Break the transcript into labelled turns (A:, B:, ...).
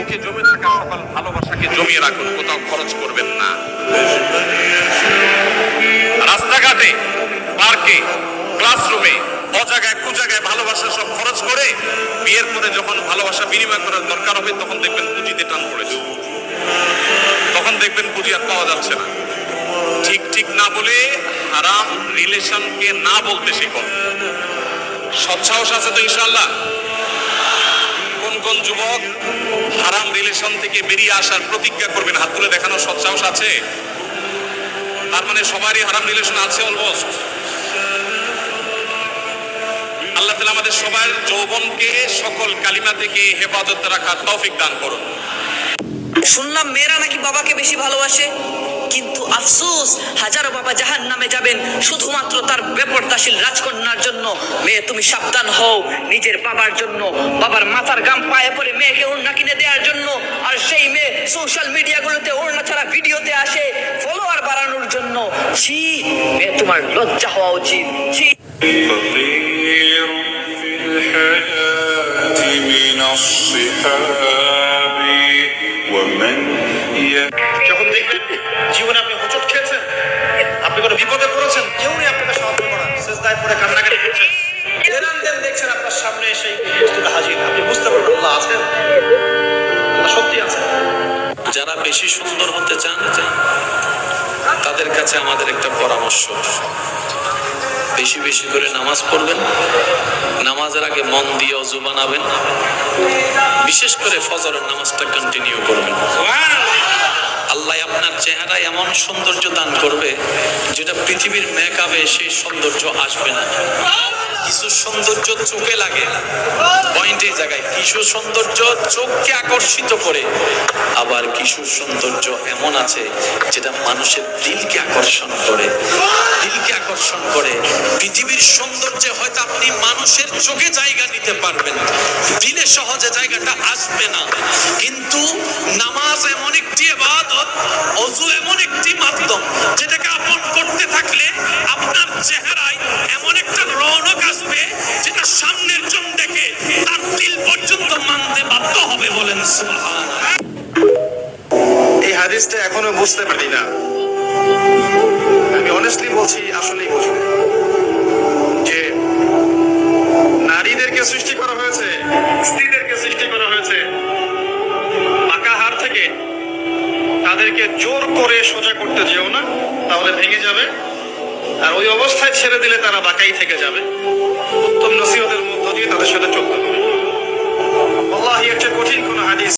A: থেকে জমে থাকা সকল ভালোবাসাকে জমিয়ে রাখুন, কোথাও খরচ করবেন না। রাস্তাঘাটে, পার্কে, ক্লাসরুমে, অজায়গায় কুজায়গায় ভালোবাসা সব খরচ করে বিয়ের পরে যখন ভালোবাসা বিনিময় করার দরকার হবে তখন দেখবেন পুঁজিতে টান পড়েছে, তখন দেখবেন পুঁজি আর পাওয়া যাচ্ছে না। ঠিক ঠিক না বলে হারাম রিলেশনকে না বলতে শিখুন। সৎসাহস আছে তো ইনশাআল্লাহ? কোন কোন যুবক হারাম রিলেশন থেকে বেরিয়ে আসার প্রতিজ্ঞা করবেন? হাত তুলে দেখানোর সৎসাহস আছে? তার মানে সবারই হারাম রিলেশন আছে অলমোস্ট। আল্লাহ তাআলা আমাদের সবার যৌবনকে সকল কালিমা থেকে হেফাজত রাখার তৌফিক দান করুন।
B: শুনলাম মেয়েরা নাকি বাবাকে বেশি ভালোবাসে, কিন্তু আফসোস হাজারো বাবা জাহান্নামে যাবেন শুধুমাত্র তার বেপরদাশীল রাজকন্যার জন্য। মেয়ে তুমি সাবধান হও, নিজের বাবার জন্য, বাবার মাথার গাম পায়ে পড়ে মেয়েকে ওড়না কিনে দেওয়ার জন্য। আর সেই মেয়ে সোশ্যাল মিডিয়াগুলোতে ওড়না ছাড়া ভিডিওতে আসে ফলোয়ার বাড়ানোর জন্য। ছি, মেয়ে তোমার লজ্জা হওয়া উচিত। ছি।
C: যখন দেখবেন জীবনে আপনি হোঁচট খেয়েছেন, আপনি কোনো বিপদে পড়েছেন, কেউ নেই আপনাকে সাহায্য করার, সেজদায় পড়ে কান্নাকাটি করছেন, এরান দেন দেখছেন আপনার সামনে সেই বস্তুটা হাজির, আপনি বুঝতে পারবেন আল্লাহ আছেন, আল্লাহ সত্যি আছেন।
D: যারা বেশি সুন্দর হতে চান তাদের কাছে আমাদের একটা পরামর্শ, বেশি বেশি করে নামাজ পড়বেন, নামাজের আগে মন দিয়ে ওযু বানাবেন, বিশেষ করে ফজরের নামাজটা কন্টিনিউ করবেন। আল্লাহ আপনার চেহারায় এমন সৌন্দর্য দান করবে যেটা পৃথিবীর মেকআপে সেই সৌন্দর্য আসবে না। কিছু সৌন্দর্য চোখে লাগে, পয়েন্ট এই জায়গায়, কিছু সৌন্দর্য চোখকে আকর্ষিত করে, আবার কিছু সৌন্দর্য এমন আছে যেটা মানুষের দিলকে আকর্ষণ করে, দিলকে আকর্ষণ করে। পৃথিবীর সৌন্দর্যে হয়তো আপনি মানুষের চোখে জায়গা নিতে পারবেন, দিলে সহজে জায়গাটা আসবে না। কিন্তু নামাজ এমন একটি ইবাদত, ওযু এমন একটি মাধ্যম যেটাকে আপন করতে থাকলে আপনার চেহারায় এমন একটা রৌনক আসবে যেটা সামনের জন দেখে তার দিল পর্যন্ত মানতে বাধ্য হবে। বলেন সুবহানাল্লাহ।
C: এই হাদিসটা এখনো বুঝতে পারি না, আমি অনেস্টলি বলছি, আসলেই বুঝি যে নারীদেরকে সৃষ্টি করা হয়েছে, স্ত্রীদেরকে সৃষ্টি করা হয়েছে পাকা হাড় থেকে। তাদেরকে জোর করে সোজা করতে যেও না, তাহলে ভেঙে যাবে, আর ওই অবস্থায় ছেড়ে দিলে তারা বাঁকাই থেকে যাবে। উত্তম নসিহতের মধ্য দিয়ে তাদের সাথে চলতে হবে। আল্লাহ, এর চেয়ে কঠিন কোনো হাদিস